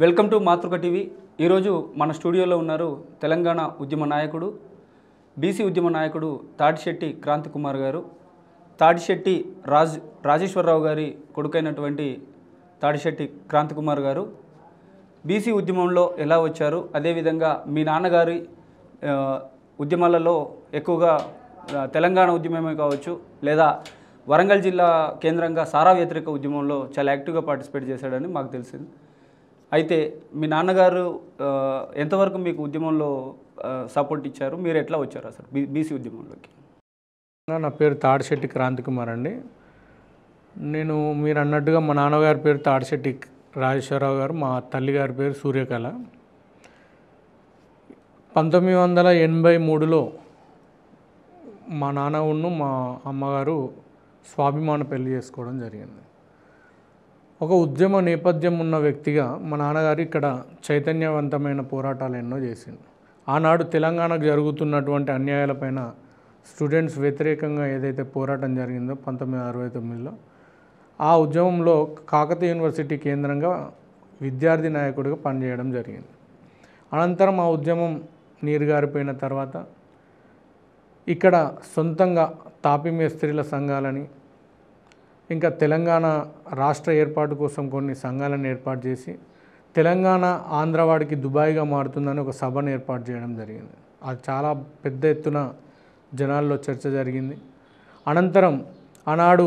Welcome to మాతృక TV. ఈరోజు మన స్టూడియోలో ఉన్నారు తెలంగాణ ఉద్యమ నాయకుడు, బీసీ ఉద్యమ నాయకుడు తాడిశెట్టి క్రాంతి కుమార్ గారు. తాడిశెట్టి రాజేశ్వరరావు గారి కొడుకైనటువంటి తాడిశెట్టి క్రాంతి కుమార్ గారు బీసీ ఉద్యమంలో ఎలా వచ్చారు, అదేవిధంగా మీ నాన్నగారి ఉద్యమాలలో ఎక్కువగా తెలంగాణ ఉద్యమమే కావచ్చు లేదా వరంగల్ జిల్లా కేంద్రంగా సారా వ్యతిరేక ఉద్యమంలో చాలా యాక్టివ్గా పార్టిసిపేట్ చేశాడని మాకు తెలిసింది. అయితే మీ నాన్నగారు ఎంతవరకు మీకు ఉద్యమంలో సపోర్ట్ ఇచ్చారు, మీరు ఎట్లా వచ్చారు అసలు బీసీ ఉద్యమంలోకి? నా పేరు తాడిశెట్టి క్రాంతి కుమార్ అండి. నేను మీరు అన్నట్టుగా మా నాన్నగారి పేరు తాడిశెట్టి రాజేశ్వరరావు గారు, మా తల్లిగారి పేరు సూర్యకళ. 1983లో మా నాన్న మా అమ్మగారు స్వాభిమాన పెళ్లి చేసుకోవడం జరిగింది. ఒక ఉద్యమ నేపథ్యం ఉన్న వ్యక్తిగా మా నాన్నగారు ఇక్కడ చైతన్యవంతమైన పోరాటాలు ఎన్నో చేసింది. ఆనాడు తెలంగాణకు జరుగుతున్నటువంటి అన్యాయాలపైన స్టూడెంట్స్ వ్యతిరేకంగా ఏదైతే పోరాటం జరిగిందో 1969లో, ఆ ఉద్యమంలో కాకతీయ యూనివర్సిటీ కేంద్రంగా విద్యార్థి నాయకుడిగా పనిచేయడం జరిగింది. అనంతరం ఆ ఉద్యమం నీరుగారిపోయిన తర్వాత ఇక్కడ సొంతంగా తాపీ మేస్త్రీల సంఘాలని, ఇంకా తెలంగాణ రాష్ట్ర ఏర్పాటు కోసం కొన్ని సంఘాలను ఏర్పాటు చేసి తెలంగాణ ఆంధ్రవాడికి దుబాయ్గా మారుతుందని ఒక సభను ఏర్పాటు చేయడం జరిగింది. అది చాలా పెద్ద ఎత్తున జనాల్లో చర్చ జరిగింది. అనంతరం ఆనాడు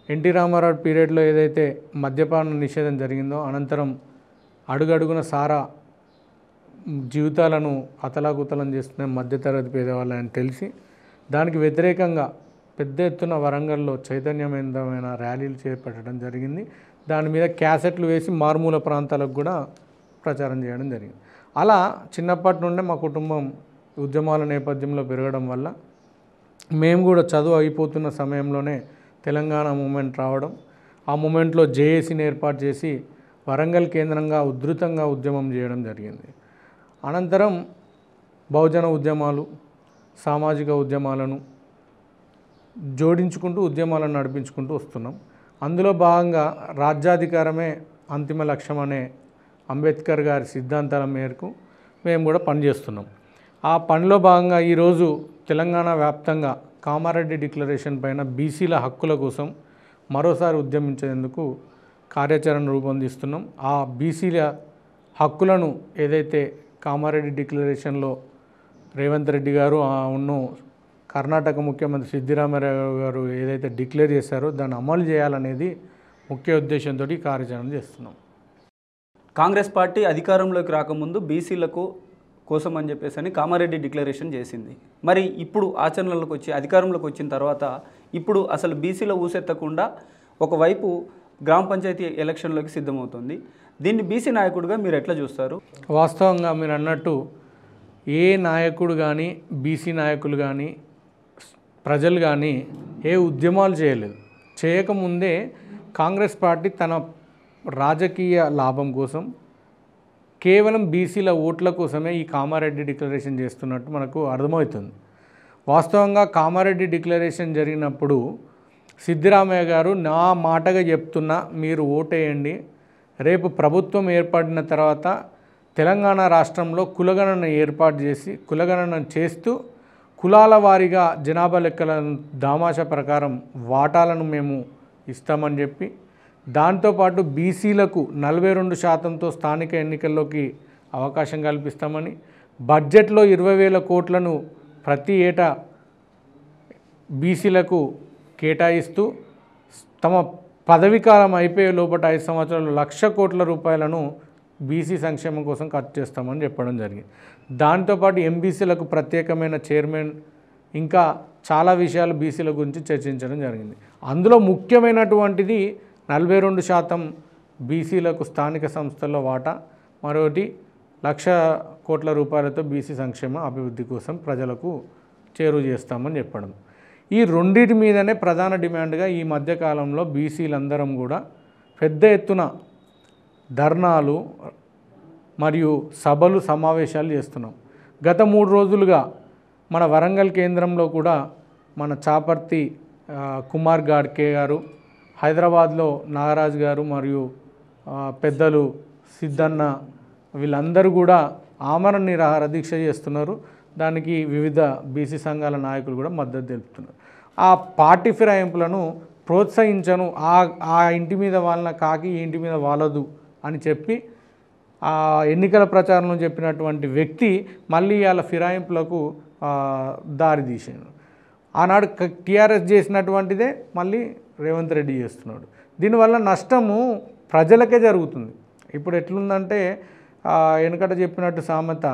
ఎన్టీ రామారావు పీరియడ్లో ఏదైతే మద్యపాన నిషేధం జరిగిందో, అనంతరం అడుగడుగున సారా జీవితాలను అతలాకుతలం చేస్తున్న మధ్యతరగతి పేదవాళ్ళని తెలిసి దానికి వ్యతిరేకంగా పెద్ద ఎత్తున వరంగల్లో చైతన్యవంతమైన ర్యాలీలు చేపట్టడం జరిగింది. దాని మీద క్యాసెట్లు వేసి మారుమూల ప్రాంతాలకు కూడా ప్రచారం చేయడం జరిగింది. అలా చిన్నప్పటి నుండే మా కుటుంబం ఉద్యమాల నేపథ్యంలో పెరగడం వల్ల మేము కూడా చదువు అయిపోతున్న సమయంలోనే తెలంగాణ మూమెంట్ రావడం, ఆ మూమెంట్లో జేఏసీని ఏర్పాటు చేసి వరంగల్ కేంద్రంగా ఉధృతంగా ఉద్యమం చేయడం జరిగింది. అనంతరం బహుజన ఉద్యమాలు, సామాజిక ఉద్యమాలను జోడించుకుంటూ ఉద్యమాలను నడిపించుకుంటూ వస్తున్నాం. అందులో భాగంగా రాజ్యాధికారమే అంతిమ లక్ష్యం అనే అంబేద్కర్ గారి సిద్ధాంతాల మేరకు మేము కూడా పనిచేస్తున్నాం. ఆ పనిలో భాగంగా ఈరోజు తెలంగాణ వ్యాప్తంగా కామారెడ్డి డిక్లరేషన్ పైన బీసీల హక్కుల కోసం మరోసారి ఉద్యమించేందుకు కార్యాచరణ రూపొందిస్తున్నాం. ఆ బీసీల హక్కులను ఏదైతే కామారెడ్డి డిక్లరేషన్లో రేవంత్ రెడ్డి గారు కర్ణాటక ముఖ్యమంత్రి సిద్దిరామయ్య గారు ఏదైతే డిక్లేర్ చేశారో దాన్ని అమలు చేయాలనేది ముఖ్య ఉద్దేశంతో కార్యాచరణ చేస్తున్నాం. కాంగ్రెస్ పార్టీ అధికారంలోకి రాకముందు బీసీలకు కోసం అని చెప్పేసి కామారెడ్డి డిక్లరేషన్ చేసింది. మరి ఇప్పుడు ఆచరణలోకి వచ్చి అధికారంలోకి వచ్చిన తర్వాత ఇప్పుడు అసలు బీసీలో ఊసెత్తకుండా ఒకవైపు గ్రామ పంచాయతీ ఎలక్షన్లోకి సిద్ధమవుతుంది. దీన్ని బీసీ నాయకుడిగా మీరు ఎట్లా చూస్తారు? వాస్తవంగా మీరు అన్నట్టు ఏ నాయకుడు కానీ, బీసీ నాయకులు కానీ, ప్రజలు కానీ ఏ ఉద్యమాలు చేయలేదు. చేయకముందే కాంగ్రెస్ పార్టీ తన రాజకీయ లాభం కోసం కేవలం బీసీల ఓట్ల కోసమే ఈ కామారెడ్డి డిక్లరేషన్ చేస్తున్నట్టు మనకు అర్థమవుతుంది. వాస్తవంగా కామారెడ్డి డిక్లరేషన్ జరిగినప్పుడు సిద్దిరామయ్య గారు నా మాటగా చెప్తున్నా, మీరు ఓటేయండి, రేపు ప్రభుత్వం ఏర్పడిన తర్వాత తెలంగాణ రాష్ట్రంలో కులగణన ఏర్పాటు చేసి కులగణన చేస్తూ కులాల వారీగా జనాభా లెక్కల దామాషా ప్రకారం వాటాలను ఇస్తామని చెప్పి, దాంతోపాటు బీసీలకు 42%తో స్థానిక ఎన్నికల్లోకి అవకాశం కల్పిస్తామని, బడ్జెట్లో 20,000 కోట్లను ప్రతి ఏటా బీసీలకు కేటాయిస్తూ తమ పదవీకాలం అయిపోయే లోపల 5 సంవత్సరాలు 1,00,000 కోట్ల రూపాయలను బీసీ సంక్షేమం కోసం ఖర్చు చేస్తామని చెప్పడం జరిగింది. దాంతోపాటు ఎంబీసీలకు ప్రత్యేకమైన చైర్మన్, ఇంకా చాలా విషయాలు బీసీల గురించి చర్చించడం జరిగింది. అందులో ముఖ్యమైనటువంటిది 42% బీసీలకు స్థానిక సంస్థల్లో వాటా, మరొకటి 1,00,000 కోట్ల రూపాయలతో బీసీ సంక్షేమ అభివృద్ధి కోసం ప్రజలకు చేరువ చేస్తామని చెప్పడం. ఈ రెండింటి మీదనే ప్రధాన డిమాండ్గా ఈ మధ్యకాలంలో బీసీలందరం కూడా పెద్ద ఎత్తున ధర్నాలు మరియు సభలు, సమావేశాలు చేస్తున్నాం. గత 3 రోజులుగా మన వరంగల్ కేంద్రంలో కూడా మన చాపర్తి కుమార్ గాడ్కే గారు, హైదరాబాద్లో నాగరాజ్ గారు మరియు పెద్దలు సిద్ధన్న వీళ్ళందరూ కూడా ఆమరణ నిరాహార దీక్ష చేస్తున్నారు. దానికి వివిధ బీసీ సంఘాల నాయకులు కూడా మద్దతు తెలుపుతున్నారు. ఆ పార్టీ ఫిరాయింపులను ప్రోత్సహించను, ఆ ఇంటి మీద వాళ్ళ కాకి ఈ ఇంటి మీద వాలదు అని చెప్పి ఆ ఎన్నికల ప్రచారంలో చెప్పినటువంటి వ్యక్తి మళ్ళీ వాళ్ళ ఫిరాయింపులకు దారి తీసాడు. ఆనాడు టీఆర్ఎస్ చేసినటువంటిదే మళ్ళీ రేవంత్ రెడ్డి చేస్తున్నాడు. దీనివల్ల నష్టము ప్రజలకే జరుగుతుంది. ఇప్పుడు ఎట్లుందంటే వెనకట చెప్పినట్టు సామెత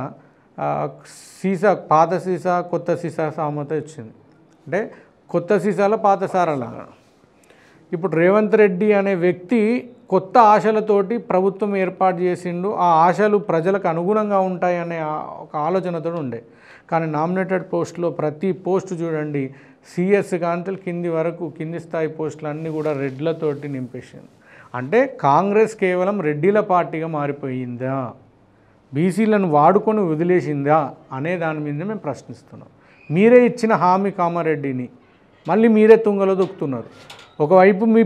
సీసా పాత సీసా కొత్త సీసా సామెత వచ్చింది. అంటే కొత్త సీసాలో పాత సారాలాగా ఇప్పుడు రేవంత్ రెడ్డి అనే వ్యక్తి కొత్త ఆశలతోటి ప్రభుత్వం ఏర్పాటు చేసిండు. ఆ ఆశలు ప్రజలకు అనుగుణంగా ఉంటాయనే ఒక ఆలోచనతో ఉండే. కానీ నామినేటెడ్ పోస్టులో ప్రతి పోస్టు చూడండి సిఎస్ కాంతలు కింది వరకు కింది స్థాయి పోస్టులు అన్నీ కూడా రెడ్లతోటి నింపేసింది. అంటే కాంగ్రెస్ కేవలం రెడ్డిల పార్టీగా మారిపోయిందా, బీసీలను వాడుకొని వదిలేసిందా అనే దాని మీద మేము ప్రశ్నిస్తున్నాం. మీరే ఇచ్చిన హామీ కామారెడ్డిని మళ్ళీ మీరే తుంగలో దొక్కుతున్నారు. ఒకవైపు మీ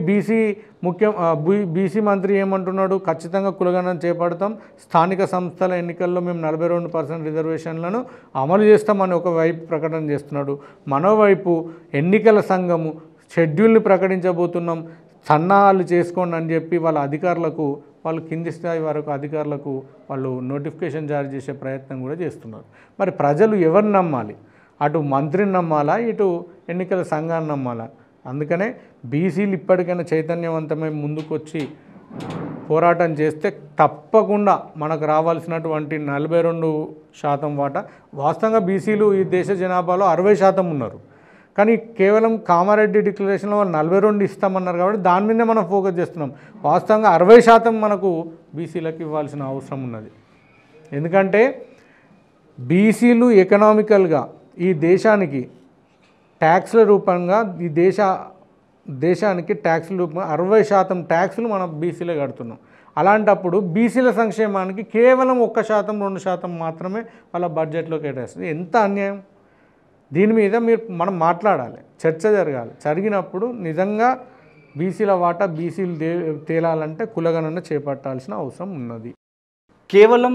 బీసీ మంత్రి ఏమంటున్నాడు, ఖచ్చితంగా కులగణన చేపడతాం, స్థానిక సంస్థల ఎన్నికల్లో మేము 42% రిజర్వేషన్లను అమలు చేస్తామని ఒకవైపు ప్రకటన చేస్తున్నాడు. మరోవైపు ఎన్నికల సంఘము షెడ్యూల్ని ప్రకటించబోతున్నాం, సన్నాహాలు చేసుకోండి అని చెప్పి వాళ్ళ అధికారులకు, వాళ్ళు కింది స్థాయి వరకు అధికారులకు వాళ్ళు నోటిఫికేషన్ జారీ చేసే ప్రయత్నం కూడా చేస్తున్నారు. మరి ప్రజలు ఎవరిని నమ్మాలి? అటు మంత్రిని నమ్మాలా, ఇటు ఎన్నికల సంఘాన్ని నమ్మాలా? అందుకనే బీసీలు ఇప్పటికైనా చైతన్యవంతమై ముందుకొచ్చి పోరాటం చేస్తే తప్పకుండా మనకు రావాల్సినటువంటి 42% వాటా, వాస్తవంగా బీసీలు ఈ దేశ జనాభాలో 60% ఉన్నారు. కానీ కేవలం కామారెడ్డి డిక్లరేషన్లో వాళ్ళు 42 ఇస్తామన్నారు కాబట్టి దాని మీదే మనం ఫోకస్ చేస్తున్నాం. వాస్తవంగా 60% మనకు బీసీలకు ఇవ్వాల్సిన అవసరం ఉన్నది. ఎందుకంటే బీసీలు ఎకనామికల్గా ఈ దేశానికి ట్యాక్స్ల రూపంగా ఈ దేశానికి ట్యాక్స్ల రూపంగా 60% ట్యాక్స్లు మనం బీసీలే కడుతున్నాం. అలాంటప్పుడు బీసీల సంక్షేమానికి కేవలం 1%, 2% మాత్రమే వాళ్ళ బడ్జెట్లో కేటాయిస్తుంది. ఎంత అన్యాయం! దీని మీద మనం మాట్లాడాలి, చర్చ జరగాలి. జరిగినప్పుడు నిజంగా బీసీల వాటా బీసీలు తేలాలంటే కులగణన చేపట్టాల్సిన అవసరం ఉన్నది. కేవలం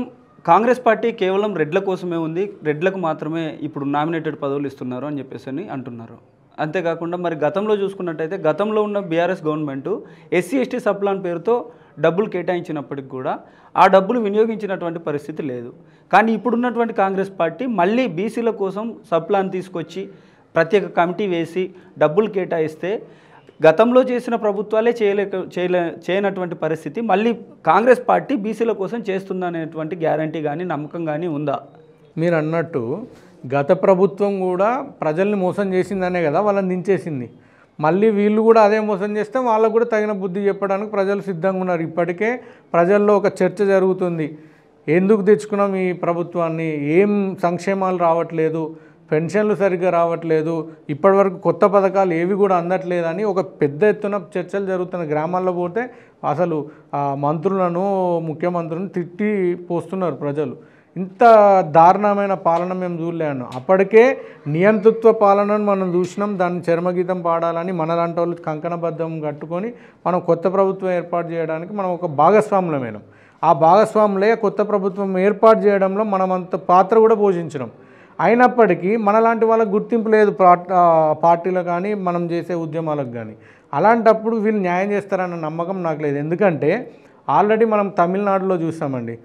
కాంగ్రెస్ పార్టీ కేవలం రెడ్ల కోసమే ఉంది, రెడ్లకు మాత్రమే ఇప్పుడు నామినేటెడ్ పదవులు ఇస్తున్నారు అని చెప్పేసి అంటున్నారు. అంతేకాకుండా మరి గతంలో చూసుకున్నట్టయితే గతంలో ఉన్న BRS government SC ST sub plan పేరుతో డబ్బులు కేటాయించినప్పటికి కూడా ఆ డబ్బులు వినియోగించినటువంటి పరిస్థితి లేదు. కానీ ఇప్పుడున్నటువంటి కాంగ్రెస్ పార్టీ మళ్ళీ బీసీల కోసం సప్లాన్ తీసుకొచ్చి ప్రత్యేక కమిటీ వేసి డబ్బులు కేటాయిస్తే గతంలో చేసిన ప్రభుత్వాలే చేయనటువంటి పరిస్థితి మళ్ళీ కాంగ్రెస్ పార్టీ బీసీల కోసం చేస్తుందనేటువంటి గ్యారంటీ కానీ నమ్మకం కానీ ఉందా? మీరు అన్నట్టు గత ప్రభుత్వం కూడా ప్రజల్ని మోసం చేసిందనే కదా వాళ్ళని దించేసింది. మళ్ళీ వీళ్ళు కూడా అదే మోసం చేస్తే వాళ్ళకు కూడా తగిన బుద్ధి చెప్పడానికి ప్రజలు సిద్ధంగా ఉన్నారు. ఇప్పటికే ప్రజల్లో ఒక చర్చ జరుగుతుంది. ఎందుకు తెచ్చుకున్నాం ఈ ప్రభుత్వాన్ని, ఏం సంక్షేమాలు రావట్లేదు, పెన్షన్లు సరిగ్గా రావట్లేదు, ఇప్పటివరకు కొత్త పథకాలు ఏవి కూడా అందట్లేదని ఒక పెద్ద ఎత్తున చర్చలు జరుగుతున్న గ్రామాల్లో పోతే అసలు మంత్రులను ముఖ్యమంత్రులను తిట్టి పోస్తున్నారు ప్రజలు. ఇంత దారుణమైన పాలన మేము చూడలేను. అప్పటికే నియంతృత్వ పాలనను మనం చూసినాం. దాన్ని చర్మగీతం పాడాలని మనలాంటి వాళ్ళు కంకణబద్ధం కట్టుకొని మనం కొత్త ప్రభుత్వం ఏర్పాటు చేయడానికి మనం ఒక భాగస్వాములమైనాం. ఆ భాగస్వాములే కొత్త ప్రభుత్వం ఏర్పాటు చేయడంలో మనం అంత పాత్ర కూడా పోషించినాం. అయినప్పటికీ మనలాంటి వాళ్ళకి గుర్తింపు లేదు పార్టీలకు కానీ మనం చేసే ఉద్యమాలకు కానీ. అలాంటప్పుడు వీళ్ళు న్యాయం చేస్తారన్న నమ్మకం నాకు లేదు. ఎందుకంటే ఆల్రెడీ మనం తమిళనాడులో చూసామండి,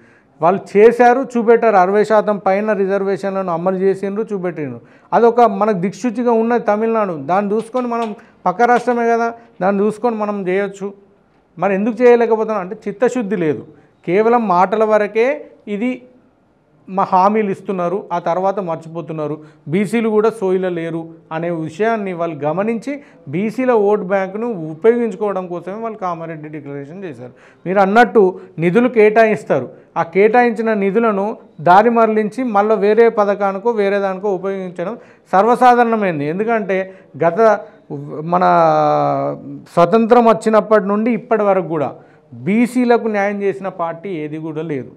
వాళ్ళు చేశారు, చూపెట్టారు. 60% పైన రిజర్వేషన్లను అమలు చేసిండ్రు, చూపెట్టిండ్రు. అదొక మనకు దిక్సూచిగా ఉన్నది తమిళనాడు. దాన్ని చూసుకొని మనం పక్క రాష్ట్రమే కదా, దాన్ని చూసుకొని మనం చేయొచ్చు. మరి ఎందుకు చేయలేకపోతున్నాం అంటే చిత్తశుద్ధి లేదు. కేవలం మాటల వరకే ఇది మా హామీలు ఇస్తున్నారు, ఆ తర్వాత మర్చిపోతున్నారు. బీసీలు కూడా సోయిలో లేరు అనే విషయాన్ని వాళ్ళు గమనించి బీసీల ఓట్ బ్యాంకును ఉపయోగించుకోవడం కోసమే వాళ్ళు కామారెడ్డి డిక్లరేషన్ చేశారు. మీరు అన్నట్టు నిధులు కేటాయిస్తారు. ఆ కేటాయించిన నిధులను దారి మరలించి మళ్ళీ వేరే పథకానికో వేరే దానికో ఉపయోగించడం సర్వసాధారణమైంది. ఎందుకంటే మన స్వతంత్రం వచ్చినప్పటి నుండి ఇప్పటి వరకు కూడా బీసీలకు న్యాయం చేసిన పార్టీ ఏది కూడా లేదు.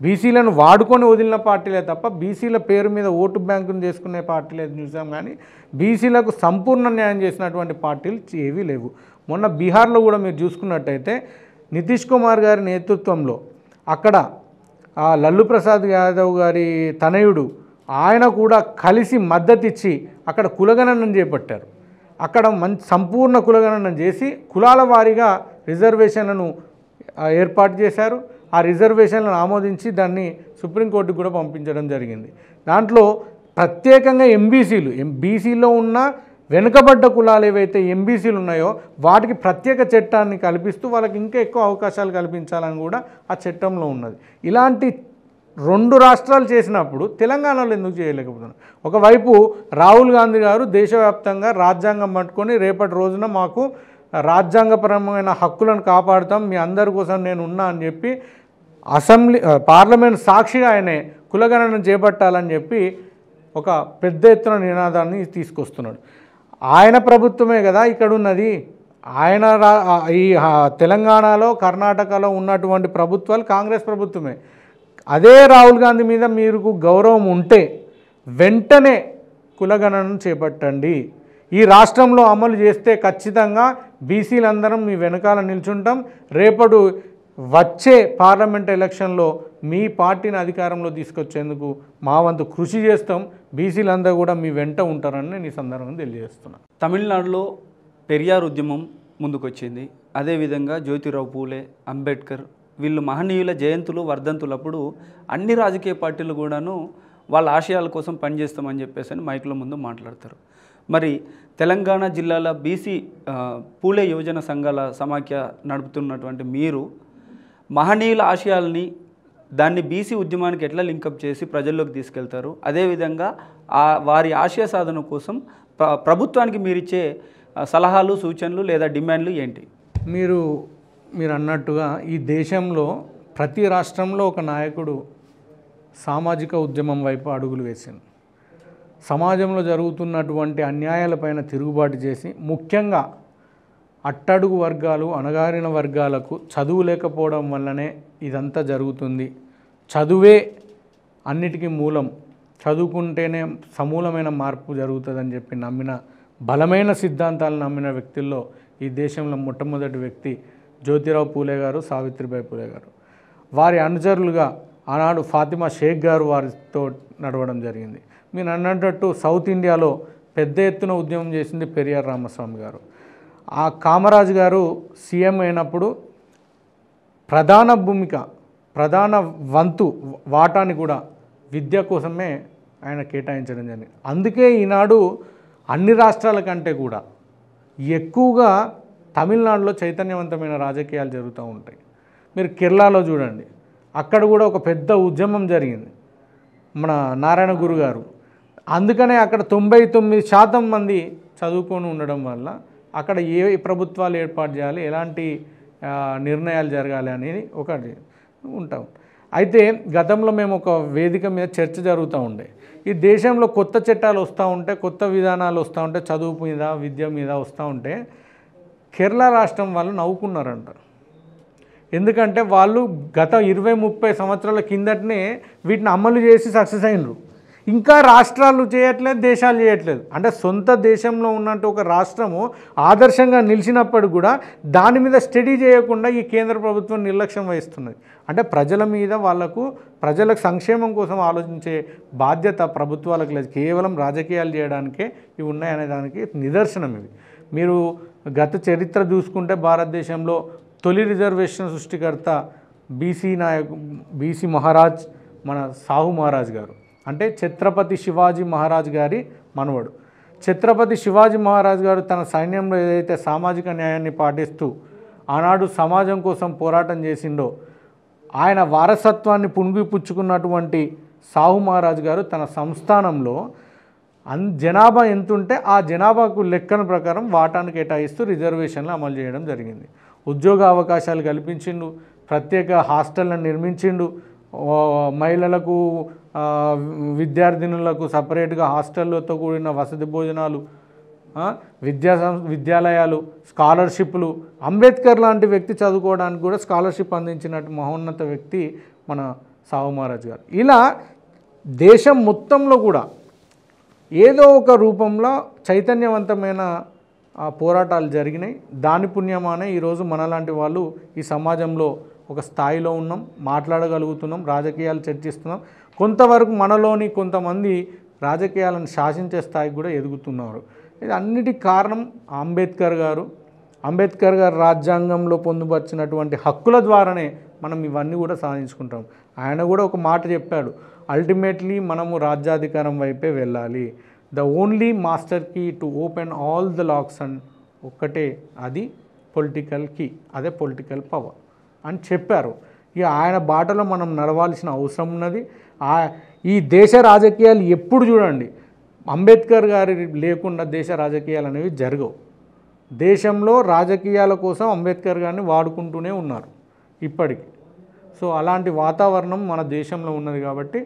బీసీలను వాడుకొని వదిలిన పార్టీలే తప్ప బీసీల పేరు మీద ఓటు బ్యాంకును చేసుకునే పార్టీలే చూసాం. కానీ బీసీలకు సంపూర్ణ న్యాయం చేసినటువంటి పార్టీలు ఏవీ లేవు. మొన్న బీహార్లో కూడా మీరు చూసుకున్నట్టయితే నితీష్ కుమార్ గారి నేతృత్వంలో అక్కడ లల్లు ప్రసాద్ యాదవ్ గారి తనయుడు ఆయన కూడా కలిసి మద్దతు ఇచ్చి అక్కడ కులగణన చేపట్టారు. అక్కడ సంపూర్ణ కులగణన చేసి కులాల వారీగా రిజర్వేషన్లను ఏర్పాటు చేశారు. ఆ రిజర్వేషన్లను ఆమోదించి దాన్ని సుప్రీంకోర్టుకు కూడా పంపించడం జరిగింది. దాంట్లో ప్రత్యేకంగా బీసీలో ఉన్న వెనుకబడ్డ కులాలు ఏవైతే ఎంబీసీలు ఉన్నాయో వాటికి ప్రత్యేక చట్టాన్ని కల్పిస్తూ వాళ్ళకి ఇంకా ఎక్కువ అవకాశాలు కల్పించాలని కూడా ఆ చట్టంలో ఉన్నది. ఇలాంటి 2 రాష్ట్రాలు చేసినప్పుడు తెలంగాణలో ఎందుకు చేయలేకపోతున్నారు? ఒకవైపు రాహుల్ గాంధీ గారు దేశవ్యాప్తంగా రాజ్యాంగం పట్టుకొని రేపటి రోజున మాకు రాజ్యాంగపరమైన హక్కులను కాపాడుతాం, మీ అందరి కోసం నేను ఉన్నా అని చెప్పి పార్లమెంట్ సాక్షిగా ఆయనే కులగణన చేపట్టాలని చెప్పి ఒక పెద్ద ఎత్తున నినాదాన్ని తీసుకొస్తున్నాడు. ఆయన ప్రభుత్వమే కదా ఇక్కడ ఉన్నది. ఆయన ఈ తెలంగాణలో కర్ణాటకలో ఉన్నటువంటి ప్రభుత్వాలు కాంగ్రెస్ ప్రభుత్వమే. అదే రాహుల్ గాంధీ మీద మీకు గౌరవం ఉంటే వెంటనే కులగణన చేపట్టండి. ఈ రాష్ట్రంలో అమలు చేస్తే ఖచ్చితంగా బీసీలందరం మీ వెనకాల నిల్చుంటాం. రేపటి వచ్చే పార్లమెంట్ ఎలక్షన్లో మీ పార్టీని అధికారంలో తీసుకొచ్చేందుకు మా వంతు కృషి చేస్తాం. బీసీలందరూ కూడా మీ వెంట ఉంటారని నేను ఈ సందర్భంగా తెలియజేస్తున్నాను. తమిళనాడులో పెరియార్ ఉద్యమం ముందుకొచ్చింది. అదేవిధంగా జ్యోతిరావు పూలే, అంబేద్కర్ వీళ్ళు మహనీయుల జయంతులు వర్ధంతులప్పుడు అన్ని రాజకీయ పార్టీలు కూడాను వాళ్ళ ఆశయాల కోసం పనిచేస్తామని చెప్పేసి అని మైకుల ముందు మాట్లాడతారు. మరి తెలంగాణ జిల్లాల బీసీ పూలే యువజన సంఘాల సమాఖ్య నడుపుతున్నటువంటి మీరు మహనీయుల ఆశయాల్ని దాన్ని బీసీ ఉద్యమానికి ఎట్లా లింకప్ చేసి ప్రజల్లోకి తీసుకెళ్తారు? అదేవిధంగా వారి ఆశయ సాధన కోసం ప్రభుత్వానికి మీరిచ్చే సలహాలు, సూచనలు లేదా డిమాండ్లు ఏంటి? మీరు అన్నట్టుగా ఈ దేశంలో ప్రతి రాష్ట్రంలో ఒక నాయకుడు సామాజిక ఉద్యమం వైపు అడుగులు వేసింది. సమాజంలో జరుగుతున్నటువంటి అన్యాయాలపైన తిరుగుబాటు చేసి ముఖ్యంగా అట్టడుగు వర్గాలు, అణగారిన వర్గాలకు చదువు లేకపోవడం వల్లనే ఇదంతా జరుగుతుంది, చదువే అన్నిటికీ మూలం, చదువుకుంటేనే సమూలమైన మార్పు జరుగుతుందని చెప్పి నమ్మిన బలమైన సిద్ధాంతాలు నమ్మిన వ్యక్తుల్లో ఈ దేశంలో మొట్టమొదటి వ్యక్తి జ్యోతిరావు పూలే గారు, సావిత్రిబాయి పూలే గారు. వారి అనుచరులుగా ఆనాడు ఫాతిమా షేక్ గారు వారితో నడవడం జరిగింది. మీరు అన్నట్టు సౌత్ ఇండియాలో పెద్ద ఎత్తున ఉద్యమం చేసింది పెరియార్ రామస్వామి గారు. ఆ కామరాజు గారు సీఎం అయినప్పుడు ప్రధాన వంతు వాటాని కూడా విద్య కోసమే ఆయన కేటాయించడం జరిగింది. అందుకే ఈనాడు అన్ని రాష్ట్రాల కంటే కూడా ఎక్కువగా తమిళనాడులో చైతన్యవంతమైన రాజకీయాలు జరుగుతూ ఉంటాయి. మీరు కేరళలో చూడండి, అక్కడ కూడా ఒక పెద్ద ఉద్యమం జరిగింది మన నారాయణ గురు గారు. అందుకనే అక్కడ 99% మంది చదువుకొని ఉండడం వల్ల అక్కడ ఏ ప్రభుత్వాలు ఏర్పాటు చేయాలి, ఎలాంటి నిర్ణయాలు జరగాలి అనేది ఒకటి ఉంటాం. అయితే గతంలో మేము ఒక వేదిక మీద చర్చ జరుగుతూ ఉండే, ఈ దేశంలో కొత్త చట్టాలు వస్తూ ఉంటే, కొత్త విధానాలు వస్తూ ఉంటే, చదువు మీద విద్య మీద వస్తూ ఉంటే కేరళ రాష్ట్రం వాళ్ళు నవ్వుకున్నారంట. ఎందుకంటే వాళ్ళు గత 20-30 సంవత్సరాల కిందటనే వీటిని అమలు చేసి సక్సెస్ అయినరు. ఇంకా రాష్ట్రాలు చేయట్లేదు, దేశాలు చేయట్లేదు. అంటే సొంత దేశంలో ఉన్నట్టు ఒక రాష్ట్రము ఆదర్శంగా నిలిచినప్పుడు కూడా దాని మీద స్టడీ చేయకుండా ఈ కేంద్ర ప్రభుత్వం నిర్లక్ష్యం వహిస్తున్నది. అంటే ప్రజల మీద ప్రజలకు సంక్షేమం కోసం ఆలోచించే బాధ్యత ప్రభుత్వాలకు లేదు, కేవలం రాజకీయాలు చేయడానికే ఇవి ఉన్నాయనే దానికి నిదర్శనం ఇవి. మీరు గత చరిత్ర చూసుకుంటే భారతదేశంలో తొలి రిజర్వేషన్ సృష్టికర్త బీసీ మహారాజ్ మన సాహు మహారాజ్ గారు. అంటే ఛత్రపతి శివాజీ మహారాజ్ గారి మనవడు. ఛత్రపతి శివాజీ మహారాజ్ గారు తన సైన్యంలో ఏదైతే సామాజిక న్యాయాన్ని పాటిస్తూ ఆనాడు సమాజం కోసం పోరాటం చేసిండో ఆయన వారసత్వాన్ని పుణిగిపుచ్చుకున్నటువంటి సాహు మహారాజ్ గారు తన సంస్థానంలో జనాభా ఎంతుంటే ఆ జనాభాకు లెక్కన ప్రకారం వాటాను కేటాయిస్తూ రిజర్వేషన్లు అమలు చేయడం జరిగింది. ఉద్యోగ అవకాశాలు కల్పించిండు, ప్రత్యేక హాస్టళ్లను నిర్మించిండు, మహిళలకు విద్యార్థినులకు సపరేట్గా హాస్టళ్లతో కూడిన వసతి భోజనాలు, విద్యాలయాలు, స్కాలర్షిప్లు. అంబేద్కర్ లాంటి వ్యక్తి చదువుకోవడానికి కూడా స్కాలర్షిప్ అందించినట్టు మహోన్నత వ్యక్తి మన సాహు మహారాజ్ గారు. ఇలా దేశం మొత్తంలో కూడా ఏదో ఒక రూపంలో చైతన్యవంతమైన పోరాటాలు జరిగినాయి. దాని పుణ్యమానే ఈరోజు మనలాంటి వాళ్ళు ఈ సమాజంలో ఒక స్థాయిలో ఉన్నాం, మాట్లాడగలుగుతున్నాం, రాజకీయాలు చర్చిస్తున్నాం. కొంతవరకు మనలోని కొంతమంది రాజకీయాలను శాసించే స్థాయికి కూడా ఎదుగుతున్నారు. ఇది అన్నిటికీ కారణం అంబేద్కర్ గారు రాజ్యాంగంలో పొందుపరిచినటువంటి హక్కుల ద్వారానే మనం ఇవన్నీ కూడా సాధించుకుంటాం. ఆయన కూడా ఒక మాట చెప్పాడు, అల్టిమేట్లీ మనము రాజ్యాధికారం వైపే వెళ్ళాలి. The only master key to open all the locks and ఒక్కటే, అది పొలిటికల్ కీ, అదే పొలిటికల్ పవర్ అని చెప్పారు. ఇక ఆయన బాటలో మనం నడవాల్సిన అవసరం ఉన్నది. ఈ దేశ రాజకీయాలు ఎప్పుడు చూడండి, అంబేద్కర్ గారి లేకుండా దేశ రాజకీయాలు అనేవి జరగవు. దేశంలో రాజకీయాల కోసం అంబేద్కర్ గారిని వాడుకుంటూనే ఉన్నారు ఇప్పటికీ. సో అలాంటి వాతావరణం మన దేశంలో ఉన్నది కాబట్టి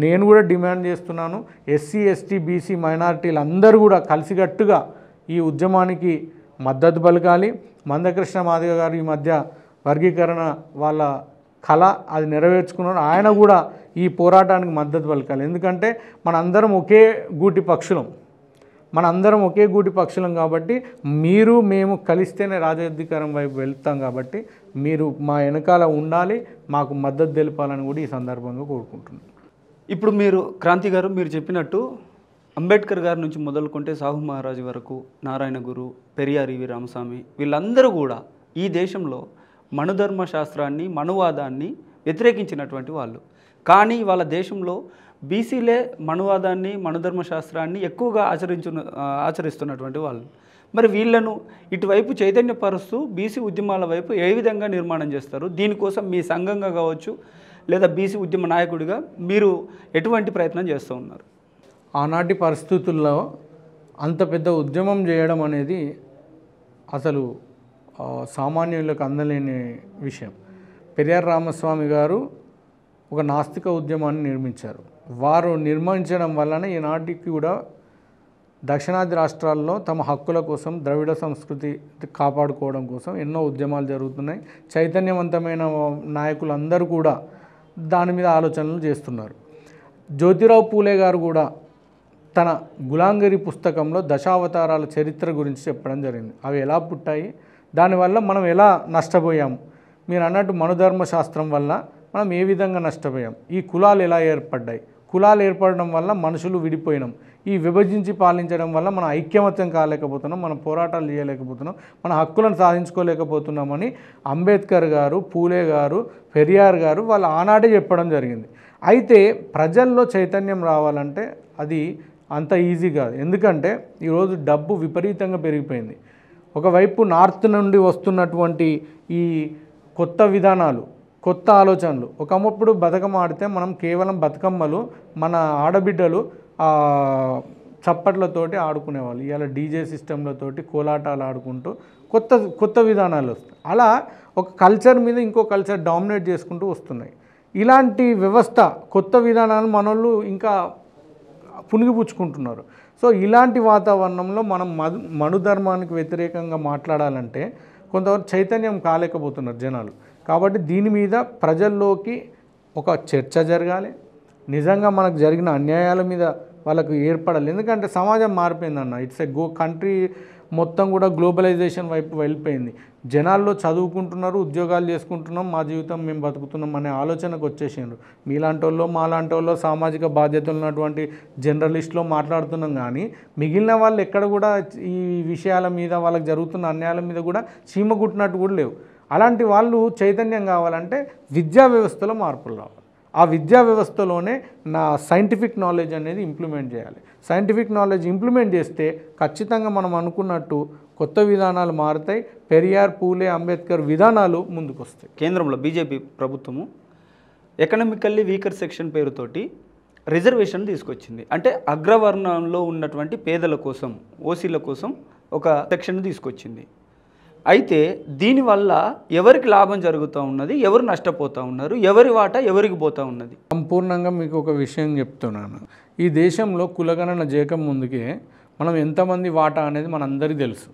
నేను కూడా డిమాండ్ చేస్తున్నాను, ఎస్సీ ఎస్టీ బీసీ మైనారిటీలు అందరూ కూడా కలిసికట్టుగా ఈ ఉద్యమానికి మద్దతు పలకాలి. మందకృష్ణ మాదిగ గారు ఈ మధ్య వర్గీకరణ వాళ్ళ కళ అది నెరవేర్చుకున్నారు. ఆయన కూడా ఈ పోరాటానికి మద్దతు పలకాలి. ఎందుకంటే మనందరం ఒకే గూటి పక్షులం కాబట్టి మీరు మేము కలిస్తేనే రాజ్యాధికారం వైపు వెళ్తాం. కాబట్టి మీరు మా వెనకాల ఉండాలి, మాకు మద్దతు తెలపాలని కూడా ఈ సందర్భంగా కోరుకుంటున్నాను. ఇప్పుడు మీరు క్రాంతి గారు మీరు చెప్పినట్టు అంబేద్కర్ గారి నుంచి మొదలుకుంటే సాహు మహారాజు వరకు, నారాయణ గురు, పెరియార్ ఈవి రామస్వామి, వీళ్ళందరూ కూడా ఈ దేశంలో మనుధర్మ శాస్త్రాన్ని, మనువాదాన్ని వ్యతిరేకించినటువంటి వాళ్ళు. కానీ వాళ్ళ దేశంలో బీసీలే మనువాదాన్ని, మనుధర్మ శాస్త్రాన్ని ఎక్కువగా ఆచరిస్తున్నటువంటి వాళ్ళు. మరి వీళ్ళను ఇటువైపు చైతన్యపరుస్తూ బీసీ ఉద్యమాల వైపు ఏ విధంగా నిర్మాణం చేస్తారు? దీనికోసం మీ సంఘంగా కావచ్చు లేదా బీసీ ఉద్యమ నాయకుడిగా మీరు ఎటువంటి ప్రయత్నం చేస్తూ ఉన్నారు? ఆనాటి పరిస్థితుల్లో అంత పెద్ద ఉద్యమం చేయడం అనేది అసలు సామాన్యులకు అందలేని విషయం. పెరియార్ రామస్వామి గారు ఒక నాస్తిక ఉద్యమాన్ని నిర్మించారు. వారు నిర్మించడం వలన ఈనాటికి కూడా దక్షిణాది రాష్ట్రాల్లో తమ హక్కుల కోసం, ద్రవిడ సంస్కృతి కాపాడుకోవడం కోసం ఎన్నో ఉద్యమాలు జరుగుతున్నాయి. చైతన్యవంతమైన నాయకులందరూ కూడా దాని మీద ఆలోచనలు చేస్తున్నారు. జ్యోతిరావు పూలే గారు కూడా తన గులాంగిరి పుస్తకంలో దశావతారాల చరిత్ర గురించి చెప్పడం జరిగింది. అవి ఎలా పుట్టాయి, దానివల్ల మనం ఎలా నష్టపోయాము, మీరు అన్నట్టు మనుధర్మ శాస్త్రం వల్ల మనం ఏ విధంగా నష్టపోయాం, ఈ కులాలు ఎలా ఏర్పడ్డాయి, కులాలు ఏర్పడడం వల్ల మనుషులు విడిపోయినాం, ఈ విభజించి పాలించడం వల్ల మనం ఐక్యమత్యం కాలేకపోతున్నాం, మనం పోరాటాలు చేయలేకపోతున్నాం, మన హక్కులను సాధించుకోలేకపోతున్నామని అంబేద్కర్ గారు, పూలే గారు, పెరియార్ గారు వాళ్ళు ఆనాడే చెప్పడం జరిగింది. అయితే ప్రజల్లో చైతన్యం రావాలంటే అది అంత ఈజీ కాదు. ఎందుకంటే ఈరోజు డబ్బు విపరీతంగా పెరిగిపోయింది. ఒకవైపు నార్త్ నుండి వస్తున్నటువంటి ఈ కొత్త విధానాలు, కొత్త ఆలోచనలు, ఒకప్పుడు బతుకమ్మ ఆడితే మనం కేవలం బతుకమ్మలు మన ఆడబిడ్డలు చప్పట్లతోటి ఆడుకునేవాళ్ళు. ఇవాళ డీజే సిస్టంలతోటి కోలాటాలు ఆడుకుంటూ కొత్త విధానాలు వస్తాయి. అలా ఒక కల్చర్ మీద ఇంకో కల్చర్ డామినేట్ చేసుకుంటూ వస్తున్నాయి. ఇలాంటి వ్యవస్థ, కొత్త విధానాలు మనోళ్ళు ఇంకా పుణిగిపుచ్చుకుంటున్నారు. సో ఇలాంటి వాతావరణంలో మనం మనుధర్మానికి వ్యతిరేకంగా మాట్లాడాలంటే కొంతవరకు చైతన్యం కాలేకపోతున్నారు జనాలు. కాబట్టి దీని మీద ప్రజల్లోకి ఒక చర్చ జరగాలి. నిజంగా మనకు జరిగిన అన్యాయాల మీద వాళ్ళకు ఏర్పడాలి. ఎందుకంటే సమాజం మారిపోయిందన్న. ఇట్స్ కంట్రీ మొత్తం కూడా గ్లోబలైజేషన్ వైపు వెళ్ళిపోయింది. జనాల్లో చదువుకుంటున్నారు, ఉద్యోగాలు చేసుకుంటున్నాం, మా జీవితం మేము బతుకుతున్నాం అనే ఆలోచనకు వచ్చేసిండ్రు. మీలాంటి వాళ్ళు, మాలాంటి వాళ్ళు, సామాజిక బాధ్యతలు ఉన్నటువంటి జర్నలిస్టులో మాట్లాడుతున్నాం. కానీ మిగిలిన వాళ్ళు ఎక్కడ కూడా ఈ విషయాల మీద, వాళ్ళకి జరుగుతున్న అన్యాయాల మీద కూడా చీమ కుట్టినట్టు కూడా లేవు. అలాంటి వాళ్ళు చైతన్యం కావాలంటే విద్యా వ్యవస్థలో మార్పులు రావాలి. ఆ విద్యా వ్యవస్థలోనే నా సైంటిఫిక్ నాలెడ్జ్ అనేది ఇంప్లిమెంట్ చేయాలి. సైంటిఫిక్ నాలెడ్జ్ ఇంప్లిమెంట్ చేస్తే ఖచ్చితంగా మనం అనుకున్నట్టు కొత్త విధానాలు మారుతాయి. పెరియార్, పూలే, అంబేద్కర్ విధానాలు ముందుకు వస్తాయి. కేంద్రంలో బీజేపీ ప్రభుత్వము ఎకనామికల్లీ వీకర్ సెక్షన్ పేరుతోటి రిజర్వేషన్ తీసుకొచ్చింది. అంటే అగ్రవర్ణంలో ఉన్నటువంటి పేదల కోసం, ఓసీల కోసం ఒక సెక్షన్ తీసుకొచ్చింది. అయితే దీనివల్ల ఎవరికి లాభం జరుగుతూ ఉన్నది, ఎవరు నష్టపోతూ ఉన్నారు, ఎవరి వాటా ఎవరికి పోతూ ఉన్నది? సంపూర్ణంగా మీకు ఒక విషయం చెప్తున్నాను. ఈ దేశంలో కులగణన చేయక ముందుకే మనం ఎంతమంది వాటా అనేది మనందరికీ తెలుసు.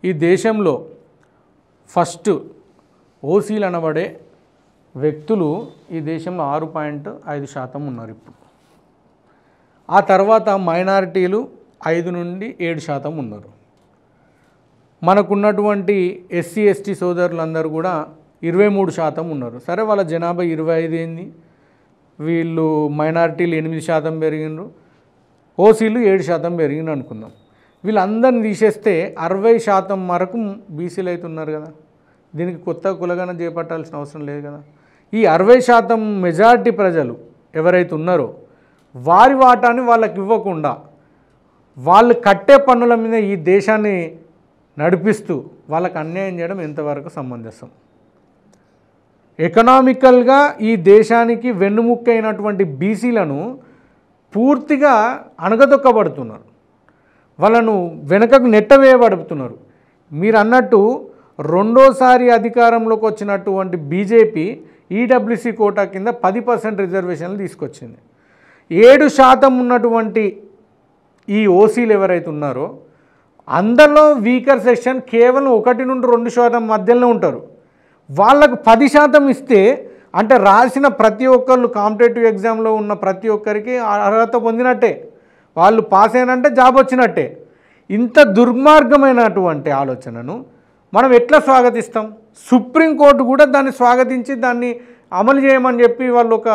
ఈ దేశంలో ఫస్ట్ ఓసీలు అనబడే వ్యక్తులు ఈ దేశంలో 6.5% ఉన్నారు ఇప్పుడు. ఆ తర్వాత మైనారిటీలు 5 నుండి 7% ఉన్నారు. మనకున్నటువంటి ఎస్సీ ఎస్టీ సోదరులందరూ కూడా 23% ఉన్నారు. సరే వాళ్ళ జనాభా 25 ఏంది, వీళ్ళు మైనారిటీలు 8% పెరిగినారు, ఓసీలు 7% పెరిగింది అనుకుందాం. వీళ్ళందరిని తీసేస్తే 60% వరకు బీసీలు అయితే ఉన్నారు కదా. దీనికి కొత్త కులగణన చేపట్టాల్సిన అవసరం లేదు కదా. ఈ 60% మెజారిటీ ప్రజలు ఎవరైతే ఉన్నారో వారి వాటాన్ని వాళ్ళకి ఇవ్వకుండా వాళ్ళు కట్టే పన్నుల మీద ఈ దేశాన్ని నడిపిస్తూ వాళ్ళకి అన్యాయం చేయడం ఎంతవరకు సమంజసం? ఎకనామికల్గా ఈ దేశానికి వెన్నుముక్కైనటువంటి బీసీలను పూర్తిగా అణగదొక్కబడుతున్నారు, వాళ్ళను వెనుకకు నెట్టవేయబడుతున్నారు. మీరు అన్నట్టు రెండోసారి అధికారంలోకి వచ్చినటువంటి బీజేపీ ఈడబ్ల్యూసీ కోటా కింద 10% రిజర్వేషన్లు తీసుకొచ్చింది. 7% ఉన్నటువంటి ఈ ఓసీలు ఎవరైతే ఉన్నారో అందులో వీకర్ సెక్షన్ కేవలం 1 నుండి 2% మధ్యలోనే ఉంటారు. వాళ్ళకు 10% ఇస్తే అంటే రాసిన ప్రతి ఒక్కళ్ళు కాంపిటేటివ్ ఎగ్జామ్లో ఉన్న ప్రతి ఒక్కరికి అర్హత పొందినట్టే, వాళ్ళు పాస్ అయినంటే జాబ్ వచ్చినట్టే. ఇంత దుర్మార్గమైనటువంటి ఆలోచనను మనం ఎట్లా స్వాగతిస్తాం? సుప్రీంకోర్టు కూడా దాన్ని స్వాగతించి దాన్ని అమలు చేయమని చెప్పి వాళ్ళు ఒక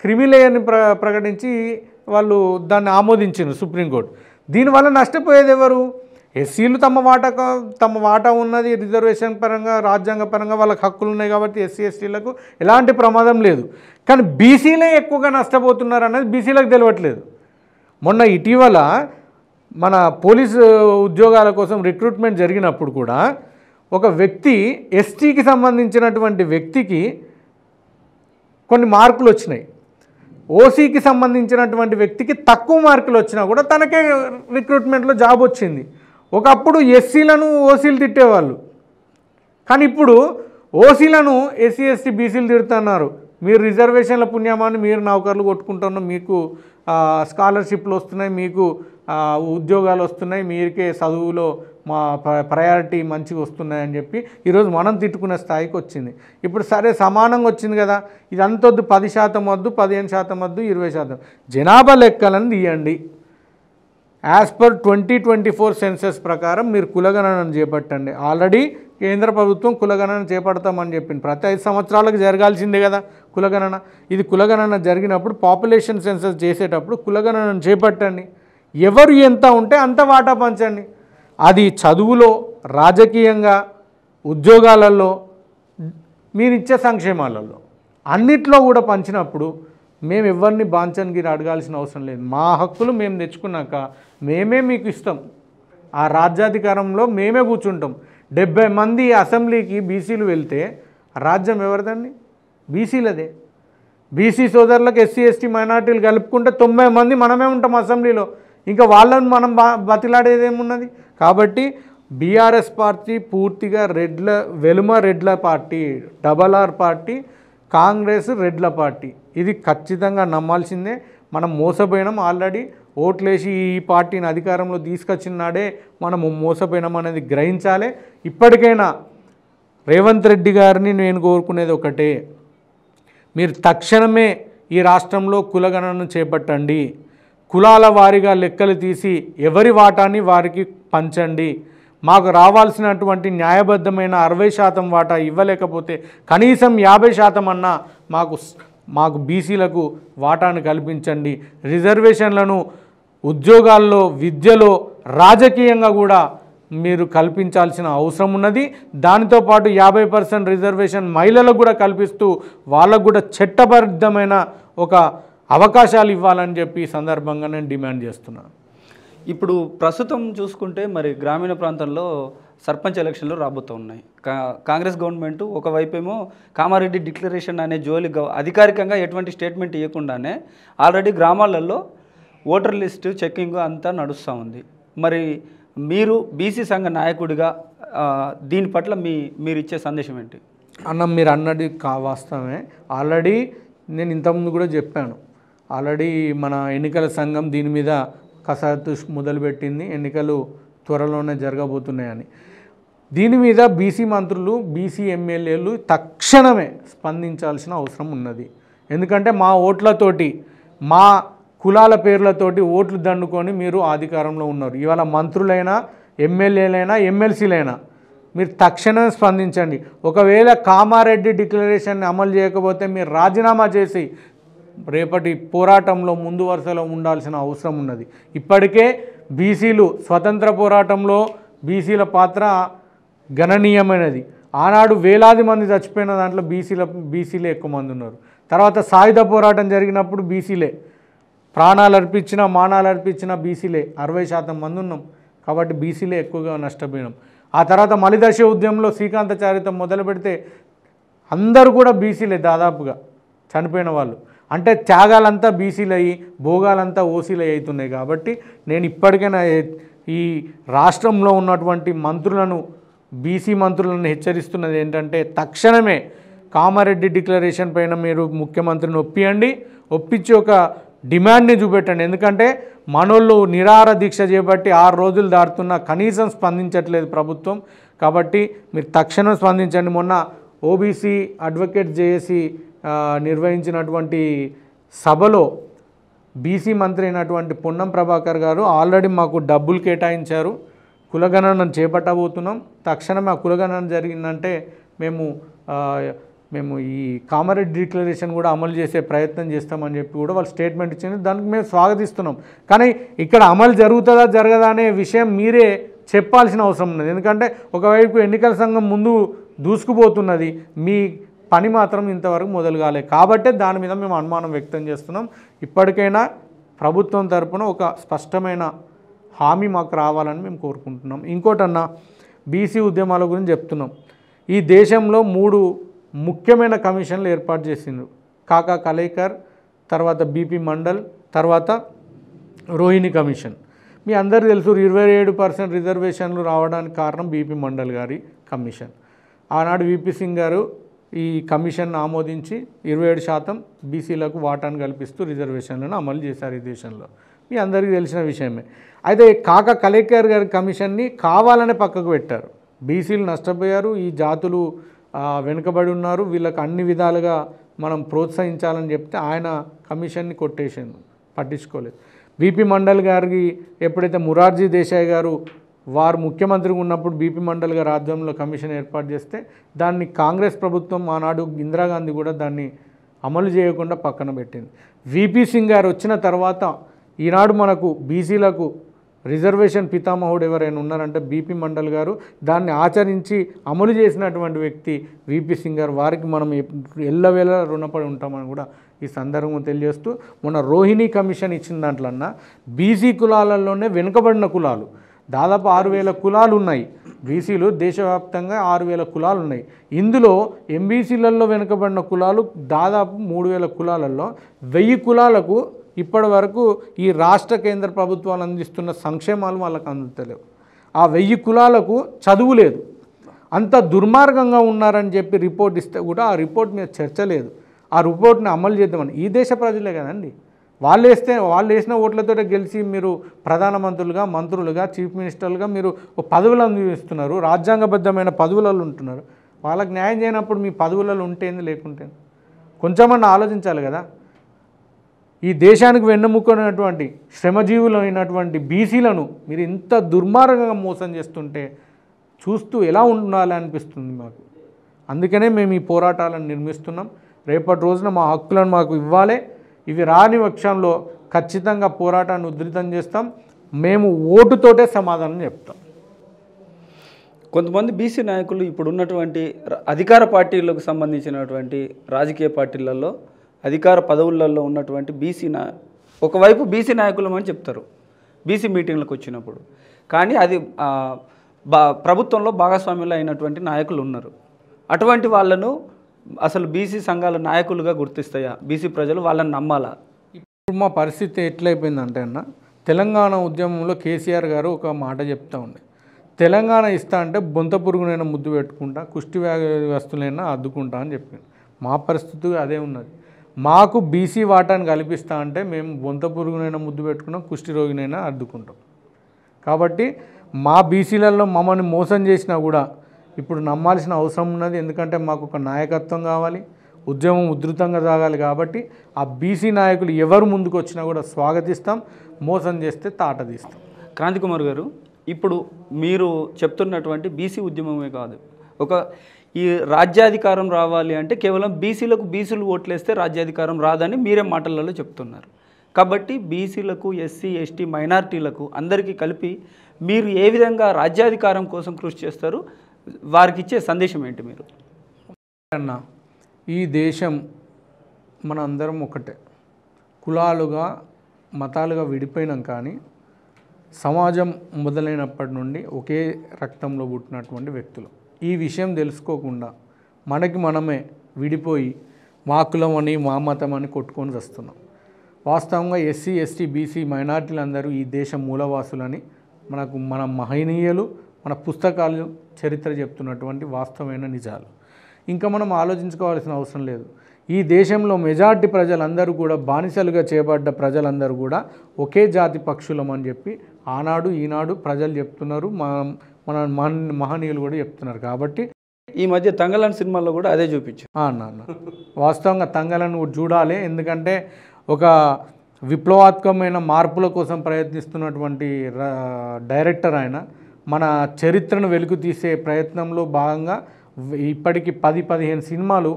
క్రిమిలేయర్ని ప్రకటించి వాళ్ళు దాన్ని ఆమోదించారు సుప్రీంకోర్టు. దీనివల్ల నష్టపోయేది ఎవరు? ఎస్సీలు తమ వాటా ఉన్నది రిజర్వేషన్ పరంగా, రాజ్యాంగ పరంగా వాళ్ళకి హక్కులు ఉన్నాయి కాబట్టి ఎస్సీ ఎస్టీలకు ఎలాంటి ప్రమాదం లేదు. కానీ బీసీలే ఎక్కువగా నష్టపోతున్నారు అనేది బీసీలకు తెలియట్లేదు. మొన్న ఇటీవల మన పోలీసు ఉద్యోగాల కోసం రిక్రూట్మెంట్ జరిగినప్పుడు కూడా ఒక వ్యక్తి ఎస్టీకి సంబంధించినటువంటి వ్యక్తికి కొన్ని మార్కులు వచ్చినాయి, ఓసీకి సంబంధించినటువంటి వ్యక్తికి తక్కువ మార్కులు వచ్చినా కూడా తనకే రిక్రూట్మెంట్లో జాబ్ వచ్చింది. ఒకప్పుడు ఎస్సీలను ఓసీలు తిట్టేవాళ్ళు, కానీ ఇప్పుడు ఓసీలను ఎస్సీ ఎస్టీ బీసీలు తిడుతున్నారు. మీరు రిజర్వేషన్ల పుణ్యమాన్ని మీరు నౌకర్లు కొట్టుకుంటున్నారు, మీకు స్కాలర్షిప్లు వస్తున్నాయి, మీకు ఉద్యోగాలు వస్తున్నాయి, మీకే చదువులో మా ప్రయారిటీ మంచిగా వస్తున్నాయని చెప్పి ఈరోజు మనం తిట్టుకునే స్థాయికి వచ్చింది. ఇప్పుడు సరే సమానంగా వచ్చింది కదా, ఇదంతా వద్దు, 10% వద్దు, 15% వద్దు, 20%. జనాభా లెక్కలను తీయండి. యాజ్ పర్ 2024 సెన్సెస్ ప్రకారం మీరు కులగణనను చేపట్టండి. ఆల్రెడీ కేంద్ర ప్రభుత్వం కులగణన చేపడతామని చెప్పింది. ప్రతి 5 సంవత్సరాలకు జరగాల్సిందే కదా కులగణన. ఇది కులగణన జరిగినప్పుడు పాపులేషన్ సెన్సస్ చేసేటప్పుడు కులగణనను చేపట్టండి. ఎవరు ఎంత ఉంటే అంత వాటా పంచండి. అది చదువులో, రాజకీయంగా, ఉద్యోగాలలో, మీరిచ్చే సంక్షేమాలలో అన్నిట్లో కూడా పంచినప్పుడు మేము ఎవరిని బాంచన్గిరి అడగాల్సిన అవసరం లేదు. మా హక్కులు మేము తెచ్చుకున్నాక మేమే మీకు ఇస్తాం. ఆ రాజ్యాధికారంలో మేమే కూర్చుంటాం. 70 మంది అసెంబ్లీకి బీసీలు వెళ్తే రాజ్యం ఎవరిదండి? బీసీలదే. బీసీ సోదరులకు ఎస్సీ ఎస్టీ మైనార్టీలు కలుపుకుంటే 90 మంది మనమే ఉంటాం అసెంబ్లీలో. ఇంకా వాళ్ళని మనం బతిలాడేదేమున్నది? కాబట్టి బీఆర్ఎస్ పార్టీ పూర్తిగా వెలుమ రెడ్ల పార్టీ, RRR పార్టీ, కాంగ్రెస్ రెడ్ల పార్టీ. ఇది ఖచ్చితంగా నమ్మాల్సిందే. మనం మోసపోయినాం. ఆల్రెడీ ఓట్లేసి ఈ పార్టీని అధికారంలో తీసుకొచ్చిన నాడే మనం మోసపోయినాం అనేది గ్రహించాలి. ఇప్పటికైనా రేవంత్ రెడ్డి గారిని నేను కోరుకునేది ఒకటే, మీరు తక్షణమే ఈ రాష్ట్రంలో కులగణనను చేపట్టండి. కులాల వారీగా లెక్కలు తీసి ఎవరి వాటాన్ని వారికి పంచండి. మాకు రావాల్సినటువంటి న్యాయబద్ధమైన 60% వాటా ఇవ్వలేకపోతే కనీసం 50% అన్నా మాకు బీసీలకు వాటాను కల్పించండి. రిజర్వేషన్లను ఉద్యోగాల్లో, విద్యలో, రాజకీయంగా కూడా మీరు కల్పించాల్సిన అవసరం ఉన్నది. దానితో పాటు 50% రిజర్వేషన్ మహిళలకు కూడా కల్పిస్తూ వాళ్ళకు కూడా చట్టబద్ధమైన ఒక అవకాశాలు ఇవ్వాలని చెప్పి ఈ సందర్భంగా నేను డిమాండ్ చేస్తున్నాను. ఇప్పుడు ప్రస్తుతం చూసుకుంటే మరి గ్రామీణ ప్రాంతంలో సర్పంచ్ ఎలక్షన్లు రాబోతూ ఉన్నాయి. కాంగ్రెస్ గవర్నమెంట్ ఒకవైపేమో కామారెడ్డి డిక్లరేషన్ అనే జోలి అధికారికంగా ఎటువంటి స్టేట్మెంట్ ఇవ్వకుండానే ఆల్రెడీ గ్రామాలలో ఓటర్ లిస్టు చెక్కింగ్ అంతా నడుస్తూ ఉంది. మరి మీరు బీసీ సంఘ నాయకుడిగా దీని పట్ల మీరు ఇచ్చే సందేశం ఏంటి? అన్న, మీరు అన్నది వాస్తవమే. ఆల్రెడీ నేను ఇంతకుముందు కూడా చెప్పాను. ఆల్రెడీ మన ఎన్నికల సంఘం దీని మీద కసరత్తు మొదలుపెట్టింది. ఎన్నికలు త్వరలోనే జరగబోతున్నాయని. దీని మీద బీసీ మంత్రులు, బీసీ ఎమ్మెల్యేలు తక్షణమే స్పందించాల్సిన అవసరం ఉన్నది. ఎందుకంటే మా ఓట్లతోటి, మా కులాల పేర్లతోటి ఓట్లు దండుకొని మీరు అధికారంలో ఉన్నారు. ఇవాళ మంత్రులైనా, ఎమ్మెల్యేలైనా, ఎమ్మెల్సీలైనా మీరు తక్షణం స్పందించండి. ఒకవేళ కామారెడ్డి డిక్లరేషన్ని అమలు చేయకపోతే మీరు రాజీనామా చేసి రేపటి పోరాటంలో ముందు వరుసలో ఉండాల్సిన అవసరం ఉన్నది. ఇప్పటికే బీసీలు స్వతంత్ర పోరాటంలో బీసీల పాత్ర గణనీయమైనది. ఆనాడు వేలాది మంది చచ్చిపోయిన దాంట్లో బీసీలే ఎక్కువ మంది ఉన్నారు. తర్వాత సాయుధ పోరాటం జరిగినప్పుడు బీసీలే ప్రాణాలు అర్పించిన మానాలు అర్పించిన బీసీలే 60% మంది ఉన్నాం. కాబట్టి బీసీలే ఎక్కువగా నష్టపోయినాం. ఆ తర్వాత మలిదశ ఉద్యమంలో శ్రీకాంతాచార్యతో మొదలు పెడితే అందరూ కూడా బీసీలే దాదాపుగా చనిపోయిన వాళ్ళు. అంటే త్యాగాలంతా బీసీలు అయ్యి భోగాలంతా ఓసీలు అవుతున్నాయి. కాబట్టి నేను ఇప్పటికైనా ఈ రాష్ట్రంలో ఉన్నటువంటి మంత్రులను బీసీ మంత్రులను హెచ్చరిస్తున్నది ఏంటంటే తక్షణమే కామారెడ్డి డిక్లరేషన్ పైన మీరు ముఖ్యమంత్రిని ఒప్పించి ఒక డిమాండ్ని చూపెట్టండి. ఎందుకంటే మనోళ్ళు నిరాహార దీక్ష చేపట్టి 6 రోజులు దాటుతున్నా కనీసం స్పందించట్లేదు ప్రభుత్వం. కాబట్టి మీరు తక్షణం స్పందించండి. మొన్న ఓబీసీ అడ్వకేట్ జేఏసీ నిర్వహించినటువంటి సభలో బీసీ మంత్రి అయినటువంటి పొన్నం ప్రభాకర్ గారు ఆల్రెడీ మాకు డబ్బులు కేటాయించారు, కులగణనను చేపట్టబోతున్నాం, తక్షణమే ఆ కులగణన జరిగిందంటే మేము ఈ కామారెడ్డి డిక్లరేషన్ కూడా అమలు చేసే ప్రయత్నం చేస్తామని చెప్పి కూడా వాళ్ళు స్టేట్మెంట్ ఇచ్చింది. దానికి మేము స్వాగతిస్తున్నాం. కానీ ఇక్కడ అమలు జరుగుతుందా జరగదా అనే విషయం మీరే చెప్పాల్సిన అవసరం ఉన్నది. ఎందుకంటే ఒకవైపు ఎన్నికల సంఘం ముందు దూసుకుపోతున్నది, మీ పని మాత్రం ఇంతవరకు మొదలు కాలేదు. కాబట్టే దాని మీద మేము అనుమానం వ్యక్తం చేస్తున్నాం. ఇప్పటికైనా ప్రభుత్వం తరపున ఒక స్పష్టమైన హామీ మాకు రావాలని మేము కోరుకుంటున్నాం. ఇంకోటన్నా బీసీ ఉద్యమాల గురించి చెప్తున్నాం. ఈ దేశంలో 3 ముఖ్యమైన కమిషన్లు ఏర్పాటు చేసిండ్రు. కాకా కలేకర్, తర్వాత బీపీ మండల్, తర్వాత రోహిణి కమిషన్. మీ అందరికీ తెలుసు 27% రిజర్వేషన్లు రావడానికి కారణం బీపీ మండల్ గారి కమిషన్. ఆనాడు వీపీ సింగ్ గారు ఈ కమిషన్ ఆమోదించి 27% బీసీలకు వాటాను కల్పిస్తూ రిజర్వేషన్లను అమలు చేశారు ఈ దేశంలో. మీ అందరికీ తెలిసిన విషయమే. అయితే కాకా కలేకర్ గారి కమిషన్ని కావాలనే పక్కకు పెట్టారు. బీసీలు నష్టపోయారు, ఈ జాతులు వెనుకబడి ఉన్నారు, వీళ్ళకి అన్ని విధాలుగా మనం ప్రోత్సహించాలని చెప్తే ఆయన కమిషన్ని కొట్టేసిండు, పట్టించుకోలేదు. బీపీ మండల్ గారికి ఎప్పుడైతే మొరార్జీ దేశాయ్ గారు వారు ముఖ్యమంత్రిగా ఉన్నప్పుడు బీపీ మండల్ గారి ఆధ్వర్యంలో కమిషన్ ఏర్పాటు చేస్తే దాన్ని కాంగ్రెస్ ప్రభుత్వం ఆనాడు ఇందిరాగాంధీ కూడా దాన్ని అమలు చేయకుండా పక్కన పెట్టింది. వీపీ సింగ్ గారు వచ్చిన తర్వాత ఈనాడు మనకు బీసీలకు రిజర్వేషన్ పితామహుడు ఎవరైనా ఉన్నారంటే బీపీ మండల్ గారు. దాన్ని ఆచరించి అమలు చేసినటువంటి వ్యక్తి వీపీ సింగ్ గారు. వారికి మనం ఎల్లవేళ రుణపడి ఉంటామని కూడా ఈ సందర్భంగా తెలియజేస్తూ, మొన్న రోహిణి కమిషన్ ఇచ్చిన దాంట్లన్నా బీసీ కులాలలోనే వెనుకబడిన కులాలు దాదాపు 6,000 కులాలు ఉన్నాయి. బీసీలు దేశవ్యాప్తంగా 6,000 కులాలు ఉన్నాయి. ఇందులో ఎంబీసీలలో వెనుకబడిన కులాలు దాదాపు 3,000 కులాలలో 1000 కులాలకు ఇప్పటి వరకు ఈ రాష్ట్ర కేంద్ర ప్రభుత్వాలు అందిస్తున్న సంక్షేమాలు వాళ్ళకు అందుతలేవు. ఆ 1000 కులాలకు చదువు లేదు. అంత దుర్మార్గంగా ఉన్నారని చెప్పి రిపోర్ట్ ఇస్తే కూడా ఆ రిపోర్ట్ మీద చర్చ లేదు. ఆ రిపోర్ట్ని అమలు చేద్దామని ఈ దేశ ప్రజలే కదండి, వాళ్ళు వేసిన ఓట్లతో గెలిచి మీరు ప్రధానమంత్రులుగా, మంత్రులుగా, చీఫ్ మినిస్టర్లుగా మీరు పదవులు అందిస్తున్నారు, రాజ్యాంగబద్ధమైన పదవులలో ఉంటున్నారు. వాళ్ళకి న్యాయం చేయనప్పుడు మీ పదవులలో ఉంటేంది లేకుంటే కొంచెమన్నా ఆలోచించాలి కదా. ఈ దేశానికి వెన్నెముకనటువంటి శ్రమజీవులు అయినటువంటి బీసీలను మీరు ఇంత దుర్మార్గంగా మోసం చేస్తుంటే చూస్తూ ఎలా ఉండాలి అనిపిస్తుంది మాకు. అందుకనే మేము ఈ పోరాటాలను నిర్మిస్తున్నాం. రేపటి రోజున మా హక్కులను మాకు ఇవ్వాలి. ఇవి రాని పక్షంలో ఖచ్చితంగా పోరాటాన్ని ఉధృతం చేస్తాం. మేము ఓటుతోటే సమాధానం చెప్తాం. కొంతమంది బీసీ నాయకులు ఇప్పుడు ఉన్నటువంటి అధికార పార్టీలకు సంబంధించినటువంటి రాజకీయ పార్టీలలో అధికార పదవులలో ఉన్నటువంటి ఒకవైపు బీసీ నాయకులమని చెప్తారు బీసీ మీటింగ్లకు వచ్చినప్పుడు. కానీ అది ప్రభుత్వంలో భాగస్వామ్యులు అయినటువంటి నాయకులు ఉన్నారు. అటువంటి వాళ్ళను అసలు బీసీ సంఘాల నాయకులుగా గుర్తిస్తాయా బీసీ ప్రజలు? వాళ్ళని నమ్మాలా? ఇప్పుడు మా పరిస్థితి ఎట్లయిపోయిందంటే అన్న, తెలంగాణ ఉద్యమంలో కేసీఆర్ గారు ఒక మాట చెప్తా ఉండే, తెలంగాణ ఇస్తా అంటే బొంత పురుగునైనా ముద్దు పెట్టుకుంటా, కుష్టి వ్యాధిగ్రస్తులైనా అద్దుకుంటా అని చెప్పింది. మా పరిస్థితి అదే ఉన్నది. మాకు బీసీ వాటాను కల్పిస్తా అంటే మేము బొంత పురుగునైనా ముద్దు పెట్టుకున్నాం, కుష్టి రోగినైనా అద్దుకుంటాం. కాబట్టి మా బీసీలలో మమ్మల్ని మోసం చేసినా కూడా ఇప్పుడు నమ్మాల్సిన అవసరం ఉన్నది. ఎందుకంటే మాకు ఒక నాయకత్వం కావాలి, ఉద్యమం ఉధృతంగా సాగాలి. కాబట్టి ఆ బీసీ నాయకులు ఎవరు ముందుకు వచ్చినా కూడా స్వాగతిస్తాం, మోసం చేస్తే తాట తీస్తాం. క్రాంతి కుమార్ గారు, ఇప్పుడు మీరు చెప్తున్నటువంటి బీసీ ఉద్యమమే కాదు, ఈ రాజ్యాధికారం రావాలి అంటే కేవలం బీసీలు ఓట్లేస్తే రాజ్యాధికారం రాదని మీరే మాటలలో చెప్తున్నారు. కాబట్టి బీసీలకు, ఎస్సీ, ఎస్టీ, మైనారిటీలకు అందరికీ కలిపి మీరు ఏ విధంగా రాజ్యాధికారం కోసం కృషి చేస్తారు, వారికి ఇచ్చే సందేశం ఏంటి మీరు? అన్న, ఈ దేశం మన అందరం ఒకటే, కులాలుగా మతాలుగా విడిపోయినాం, కానీ సమాజం మొదలైనప్పటి నుండి ఒకే రక్తంలో పుట్టినటువంటి వ్యక్తులు. ఈ విషయం తెలుసుకోకుండా మనకి మనమే విడిపోయి మా కులం అని మా మతం అని కొట్టుకొని వస్తున్నాం. వాస్తవంగా ఎస్సీ, ఎస్టీ, బీసీ, మైనార్టీలందరూ ఈ దేశం మూలవాసులని మన మహనీయులు, మన పుస్తకాలు, చరిత్ర చెప్తున్నటువంటి వాస్తవమైన నిజాలు. ఇంకా మనం ఆలోచించుకోవాల్సిన అవసరం లేదు. ఈ దేశంలో మెజార్టీ ప్రజలందరూ కూడా, బానిసలుగా చేయబడ్డ ప్రజలందరూ కూడా ఒకే జాతి పక్షులం అని చెప్పి ఆనాడు ఈనాడు ప్రజలు చెప్తున్నారు, మన మహనీయులు కూడా చెప్తున్నారు. కాబట్టి ఈ మధ్య తంగలన్ సినిమాలో కూడా అదే చూపించారు. అన్న, వాస్తవంగా తంగలను చూడాలి. ఎందుకంటే ఒక విప్లవాత్మకమైన మార్పుల కోసం ప్రయత్నిస్తున్నటువంటి డైరెక్టర్ ఆయన. మన చరిత్రను వెలుగు తీసే ప్రయత్నంలో భాగంగా ఇప్పటికి 10-15 సినిమాలు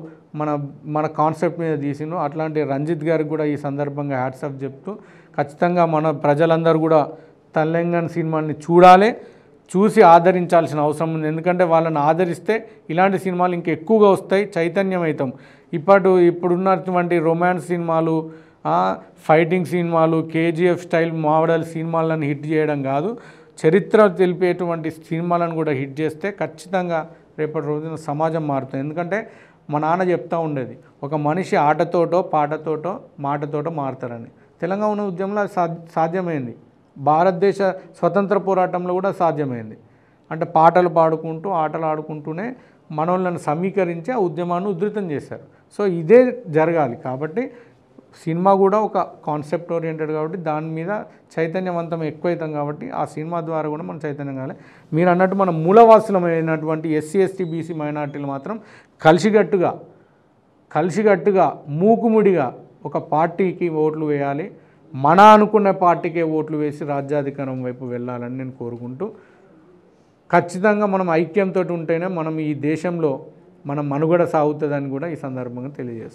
మన కాన్సెప్ట్ మీద తీసిండు. అట్లాంటి రంజిత్ గారికి కూడా ఈ సందర్భంగా హ్యాట్సాఫ్ చెప్తూ, ఖచ్చితంగా మన ప్రజలందరూ కూడా తెలంగాణ సినిమాని చూడాలి, చూసి ఆదరించాల్సిన అవసరం ఉంది. ఎందుకంటే వాళ్ళని ఆదరిస్తే ఇలాంటి సినిమాలు ఇంకా ఎక్కువగా వస్తాయి, చైతన్యం అవుతాం. ఇప్పుడున్నటువంటి రొమాన్స్ సినిమాలు, ఫైటింగ్ సినిమాలు, కేజీఎఫ్ స్టైల్ మోడల్ సినిమాలను హిట్ చేయడం కాదు, చరిత్ర తెలిపేటువంటి సినిమాలను కూడా హిట్ చేస్తే ఖచ్చితంగా రేపటి రోజున సమాజం మారుతుంది. ఎందుకంటే మా నాన్న చెప్తూ ఉండేది, ఒక మనిషి ఆటతోటో, పాటతోటో, మాటతోటో మారుతారని. తెలంగాణ ఉద్యమంలో సాధ్యమైంది, భారతదేశ స్వతంత్ర పోరాటంలో కూడా సాధ్యమైంది. అంటే పాటలు పాడుకుంటూ, ఆటలు ఆడుకుంటూనే మనోళ్ళను సమీకరించి ఆ ఉద్యమాన్ని ఉధృతం చేశారు. సో ఇదే జరగాలి. కాబట్టి సినిమా కూడా ఒక కాన్సెప్ట్ ఓరియంటెడ్ కాబట్టి దాని మీద చైతన్యవంతం ఎక్కువవుతాం. కాబట్టి ఆ సినిమా ద్వారా కూడా మనం చైతన్యం కావాలి. మీరు అన్నట్టు మన మూలవాసులమైనటువంటి ఎస్సీ, ఎస్టీ, బీసీ, మైనార్టీలు మాత్రం కలిసికట్టుగా మూకుముడిగా ఒక పార్టీకి ఓట్లు వేయాలి, మన అనుకున్న పార్టీకే ఓట్లు వేసి రాజ్యాధికారం వైపు వెళ్ళాలని నేను కోరుకుంటూ, ఖచ్చితంగా మనం ఐక్యంతో ఉంటేనే మనం ఈ దేశంలో మన మనుగడ సాగుతుందని కూడా ఈ సందర్భంగా తెలియజేస్తాం.